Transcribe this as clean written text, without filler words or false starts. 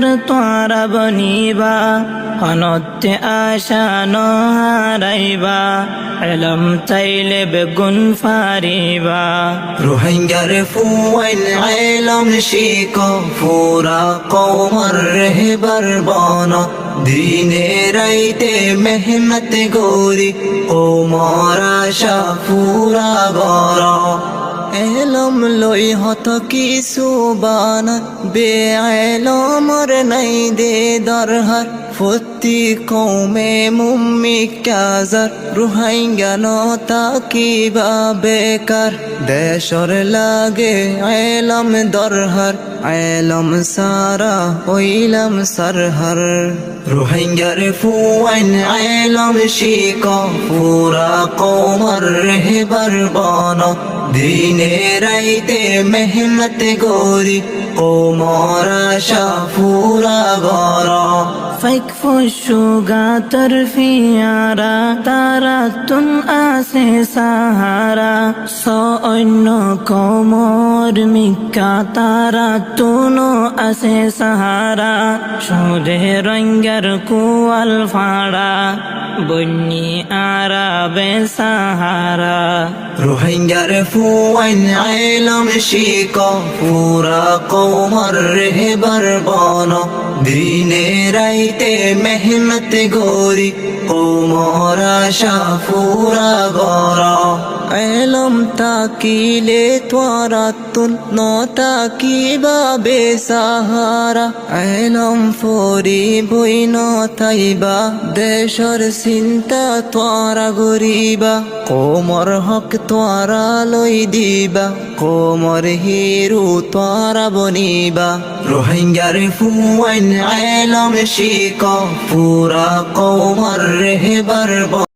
রোহিঙ্গার তোরা বনিবা অনত্যে আশা নহারাইবা এলম চাইলে বেগুন ফারিবা রোহিঙ্গার ফুয়াইল এলম শিকো পুরা কওমর রেহবার বনা দিনে রাইতে মেহনত গরি ও মরা পুরা গর এলম লই হত কিছু বানা বে এলমর নাই দে দরহার ফতি কৌমে মুম্মি কাজার রোহিঙ্গা নতা কিবা বেকার দেশর লাগে এলম দরহার এলম সারা ওইলাম সরহর রোহিঙ্গার ফুয়াইন এলম শিকো পুরা কওমর রেহবার বনা দিনে রাইতে মেহনত গরি ও মরা পুরা গর ফাইক ফুসুগা তরফিয়ারা তারা তুন আসে সাহারা অন্য কমর মিকা তারা তুনো আসে সাহারা সুরে রঙ্গার কুয়াল ফাড়া বন্যি আরাবে সাহারা রোহিঙ্গার ফুয়াইন এলম শিকো পুরা কওমর রেহবার বনা দিনে রাইতে মেহনত গরি ও মরা পুরা গর এলম তাকিলে তোরা তুন নতা কিবা বেসাহারা এলম ফরি বই নতাইবা দেশর চিন্তা তোরা গরিবা কোমর হক তোরা লই দিবা কোমর হিরু তোরা বনিবা রোহিঙ্গার ফুয়াইন এলম শিকো পুরা কওমর রেহবার